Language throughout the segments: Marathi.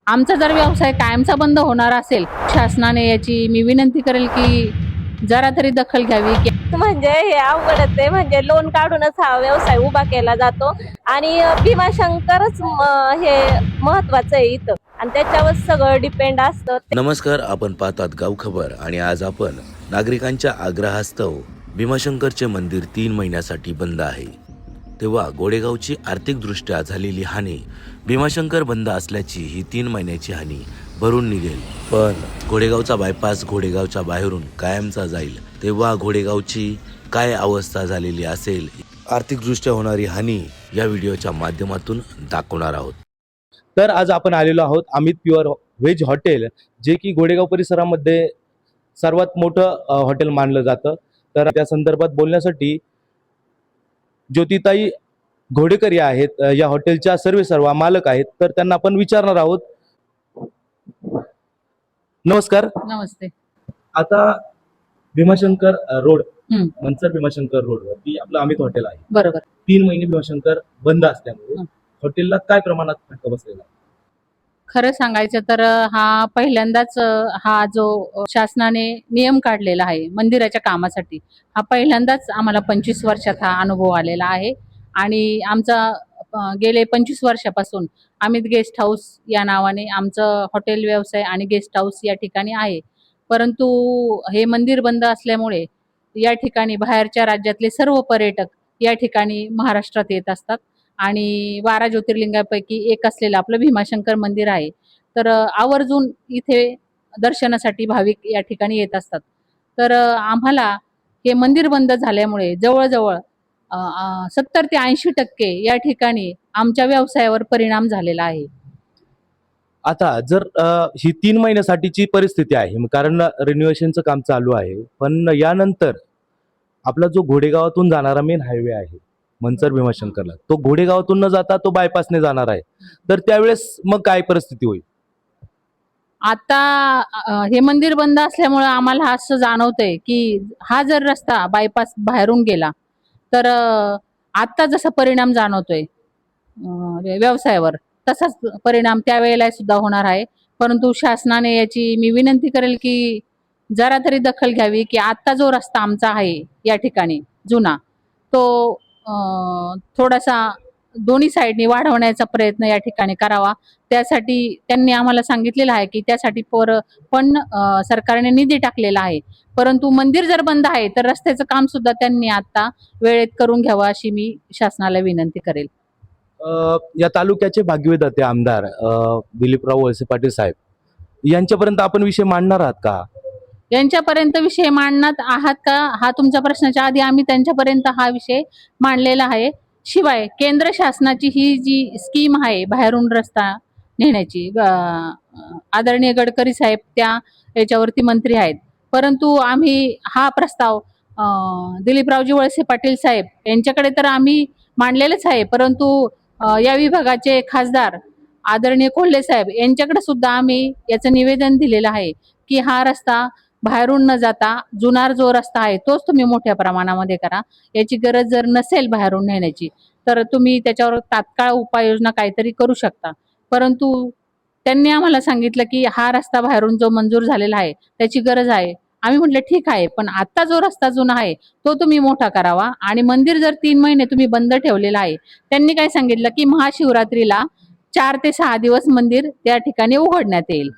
आमचा जर व्यवसाय कायमचा बंद होणार असेल, शासनाने याची मी विनंती करेल की जरा तरी दखल घ्यावी की म्हणजे हे अवघडच आहे. म्हणजे लोन काढूनच हा व्यवसाय उभा केला जातो आणि भीमाशंकरच हे महत्वाचं आहे इथं आणि त्याच्यावर सगळं डिपेंड असतं. नमस्कार, आपण पाहतात गाव खबर आणि आज आपण नागरिकांच्या आग्रहास्तव भीमाशंकरचे मंदिर 3 महिन्यासाठी बंद आहे. तेव्हा गोडेगावची आर्थिकदृष्ट्या झालेली हानी, भीमाशंकर बंद असल्याची ही 3 महिन्याची हानी भरून निघेल. पण घोडेगावचा बायपास घोडेगावच्या बाहेरून कायमचा जाईल, तेव्हा घोडेगावची काय अवस्था झालेली असेल, आर्थिकदृष्ट्या होणारी हानी या व्हिडिओच्या माध्यमातून दाखवणार आहोत. तर आज आपण आलेलो आहोत अमित प्युअर व्हेज हॉटेल, जे की गोडेगाव परिसरामध्ये सर्वात मोठं हॉटेल मानलं जातं. तर त्या संदर्भात बोलण्यासाठी ज्योतिताई घोडेकर या आहेत, या हॉटेलच्या सर्व मालक आहेत. तर त्यांना आपण विचारणार आहोत. नमस्कार. नमस्ते. आता भीमाशंकर रोड, हं. मनसर भीमाशंकर रोड वरती आपलं अमित हॉटेल आहे. बरोबर. 3 महिने भीमाशंकर बंद असल्यामुळे हॉटेलला काय प्रमाणात फटका बसलेला आहे? खरं सांगायचं तर हा पहिल्यांदाच हा जो शासनाने नियम काढलेला आहे मंदिराच्या कामासाठी, हा पहिल्यांदाच आम्हाला 25 वर्षात हा अनुभव आलेला आहे. आणि आमचा गेले 25 वर्षापासून अमित गेस्ट हाऊस या नावाने आमचं हॉटेल व्यवसाय आणि गेस्ट हाऊस या ठिकाणी आहे. परंतु हे मंदिर बंद असल्यामुळे या ठिकाणी बाहेरच्या राज्यातले सर्व पर्यटक या ठिकाणी महाराष्ट्रात येत असतात आणि 12 ज्योतिर्लिंगापैकी एक असलेलं आपलं भीमाशंकर मंदिर आहे. तर आवर्जून इथे दर्शनासाठी भाविक या ठिकाणी येत असतात. तर आम्हाला हे मंदिर बंद झाल्यामुळे जवळजवळ 70 ते 80% या ठिकाणी आमच्या व्यवसायावर परिणाम झालेला आहे. आता जर ही 3 महिन्यासाठीची परिस्थिती आहे, कारण रिनोव्हेशनचं काम चालू आहे. पण यानंतर आपला जो घोडेगावातून जाणारा मेन हायवे आहे मनसर भीमाशंकरला, तो घोडेगावातून न जाता तो बायपासने जाणार आहे. तर त्यावेळेस मग काय परिस्थिती होईल? आता हे मंदिर बंद असल्यामुळे आम्हाला असं जाणवतंय की हा जर रस्ता बायपास बाहेरून गेला तर आत्ता जसा परिणाम जाणवतोय व्यवसायावर, तसाच परिणाम त्यावेळेला सुद्धा होणार आहे. परंतु शासनाने याची मी विनंती करेल की जरा तरी दखल घ्यावी की आत्ता जो रस्ता आमचा आहे या ठिकाणी जुना, तो थोडासा दोन्ही साईडनी वाढवण्याचा प्रयत्न या ठिकाणी करावा. त्यासाठी त्यांनी आम्हाला सांगितलेलं आहे की त्यासाठी पण सरकारने निधी टाकलेला आहे. परंतु मंदिर जर बंद आहे तर रस्त्याचं काम सुद्धा त्यांनी आता वेळेत करून घ्यावं अशी मी शासनाला विनंती करेल. या तालुक्याचे भाग्यविधाते आमदार दिलीपराव वळसे पाटील साहेब यांच्यापर्यंत आपण विषय मांडणार आहात का? यांच्यापर्यंत विषय मांडण्यात आहात का, हा तुमच्या प्रश्नाच्या आधी आम्ही त्यांच्यापर्यंत हा विषय मांडलेला आहे. शिवाय केंद्र शासनाची ही जी स्कीम आहे बाहेरून रस्ता नेण्याची, आदरणीय गडकरी साहेब त्या याच्यावरती मंत्री आहेत. परंतु आम्ही हा प्रस्ताव दिलीपरावजी वळसे पाटील साहेब यांच्याकडे तर आम्ही मांडलेलेच आहे. परंतु या विभागाचे खासदार आदरणीय कोल्हे साहेब यांच्याकडे सुद्धा आम्ही याचं निवेदन दिलेलं आहे की हा रस्ता बाहेरून न जाता जुनार जो रस्ता आहे तोच तुम्ही मोठ्या प्रमाणामध्ये करा. याची गरज जर नसेल बाहेरून नेण्याची तर तुम्ही त्याच्यावर तात्काळ उपाययोजना काहीतरी करू शकता. परंतु त्यांनी आम्हाला सांगितलं की हा रस्ता बाहेरून जो मंजूर झालेला आहे त्याची गरज आहे. आम्ही म्हटलं ठीक आहे, पण आता जो रस्ता जुना आहे तो तुम्ही मोठा करावा. आणि मंदिर जर 3 महिने तुम्ही बंद ठेवलेलं आहे, त्यांनी काय सांगितलं की महाशिवरात्रीला 4 ते 6 दिवस मंदिर त्या ठिकाणी उघडण्यात येईल.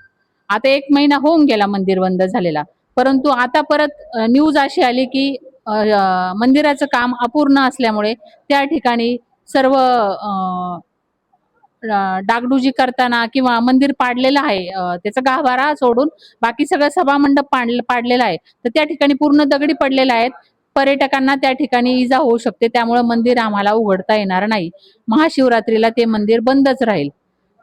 आता 1 महिना होऊन गेला मंदिर बंद झालेला. परंतु आता परत न्यूज अशी आली की मंदिराचं काम अपूर्ण असल्यामुळे त्या ठिकाणी सर्व डागडुजी करताना किंवा मंदिर पाडलेलं आहे, त्याचा गाभारा सोडून बाकी सगळं सभामंडप पाडलेला आहे. तर त्या ठिकाणी पूर्ण दगडी पडलेल्या आहेत. पर्यटकांना त्या ठिकाणी इजा होऊ शकते. त्यामुळे मंदिर आम्हाला उघडता येणार नाही. महाशिवरात्रीला ते मंदिर बंदच राहील.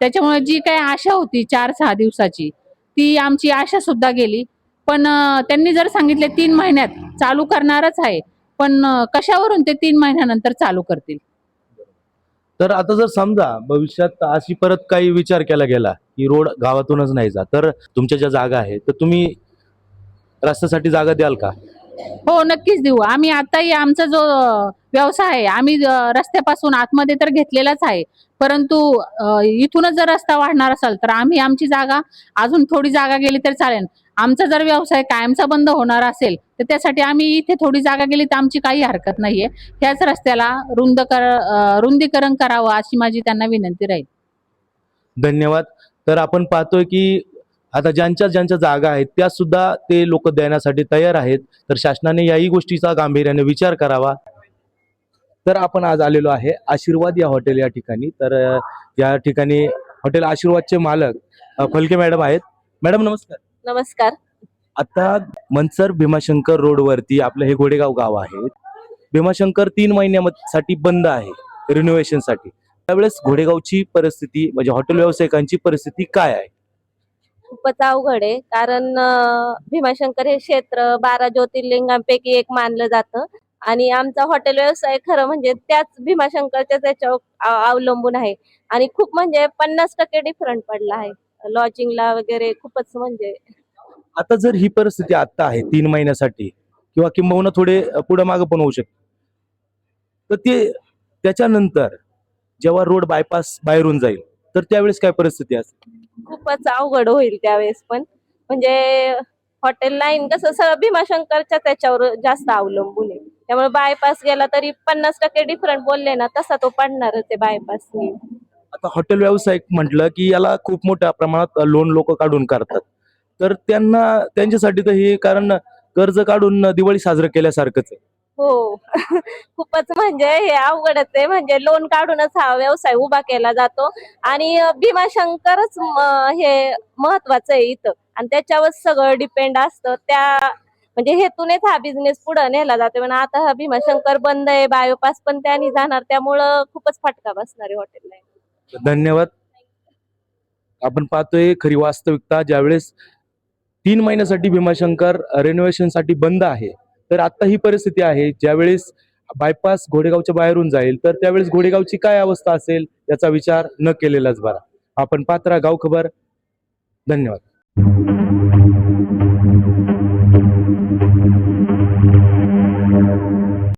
त्याच्यामुळे जी काही आशा होती 4-6 दिवसाची, ती आमची आशा सुद्धा गेली. पण त्यांनी जर सांगितले 3 महिन्यात चालू करणारच आहे, पण कशावरून ते 3 महिन्यानंतर चालू करतील? तर आता जर समजा भविष्यात अशी परत काही विचार केला गेला की रोड गावातूनच नाही जात, तर तुमच्या ज्या जागा आहेत तर तुम्ही रस्त्यासाठी जागा द्याल का? हो, नक्कीच देऊ. आम्ही आताही आमचा जो व्यवसाय आहे, आम्ही रस्त्यापासून आतमध्ये तर घेतलेलाच आहे. परंतु इथूनच जर रस्ता वाढणार असेल, तर आम्ही आमची जागा अजून थोडी जागा गेली तर चालेल. आमचा जर व्यवसाय कायमचा बंद होणार असेल, तर त्यासाठी आम्ही इथे थोडी जागा गेली तर आमची काही हरकत नाहीये. ह्याच रस्त्याला रुंदीकरण करावं अशी माझी त्यांना विनंती राहील. धन्यवाद. तर आपण पाहतोय की आता ज्यांच्या ज्यांच्या जागा आहेत त्या सुद्धा ते लोक देण्यासाठी तयार आहेत. तर शासनाने याही गोष्टीचा गांभीर्याने विचार करावा. तर आपण आज आलेलो आहे आशीर्वाद या हॉटेल या ठिकाणी. तर या ठिकाणी हॉटेल आशीर्वादचे मालक फलके मॅडम आहेत. मॅडम नमस्कार. नमस्कार. आता मनसर भीमाशंकर रोडवरती आपलं हे घोडेगाव गाव आहे. भीमाशंकर 3 महिन्यासाठी बंद आहे रिनोव्हेशनसाठी. त्यावेळेस घोडेगावची परिस्थिती म्हणजे हॉटेल व्यावसायिकांची परिस्थिती काय आहे? खूपच अवघड आहे, कारण भीमाशंकर हे क्षेत्र 12 ज्योतिर्लिंगांपैकी एक मानलं जातं आणि आमचा हॉटेल व्यवसाय खरं म्हणजे त्याच भीमाशंकरच्या त्याच्यावर अवलंबून आहे आणि खूप म्हणजे 50% डिफरंट पडला आहे लॉजिंगला वगैरे. खूपच म्हणजे आता जर ही परिस्थिती आता आहे 3 महिन्यासाठी किंवा किंबहुना थोडे पुढे मागे पण होऊ शकते, तर ते त्याच्यानंतर जेव्हा रोड बायपास बाहेरून जाईल तर त्यावेळेस काय परिस्थिती असेल? खूपच अवघड होईल त्यावेळेस. पण म्हणजे हॉटेल लाईन कसं सगळं भीमाशंकरच्या त्याच्यावर जास्त अवलंबून आहे, त्यामुळे बायपास गेला तरी 50% डिफरंट बोलले ना तसा तो पडणारच आहे बायपासनी. आता हॉटेल व्यावसायिक म्हटलं की याला खूप मोठ्या प्रमाणात लोन लोक काढून करतात. तर त्यांच्यासाठी तर हे कारण कर्ज काढून दिवाळी साजरं केल्यासारखंच आहे. हो. खूपच म्हणजे हे अवघडच आहे, म्हणजे लोन काढूनच हा व्यवसाय उभा केला जातो आणि भीमाशंकरच हे महत्वाचं आहे इथं आणि त्याच्यावर सगळं डिपेंड असतं. त्या म्हणजे हेतूनच हा बिझनेस पुढे नेला जातो. पण आता हा भीमाशंकर बंद आहे, बायोपास पण त्याने जाणार, त्यामुळं खूपच फटका बसणार आहे हॉटेलला. धन्यवाद. आपण पाहतोय खरी वास्तविकता. ज्यावेळेस 3 महिन्यासाठी भीमाशंकर रेनोव्हेशनसाठी बंद आहे, तर आता ही परिस्थिती आहे. ज्यावेळेस बायपास घोडेगावच्या बाहेरून जाईल तर त्यावेळेस घोडेगावची काय अवस्था असेल याचा विचार न केलेलाच बरा. आपण पात्रा गाव खबर. धन्यवाद.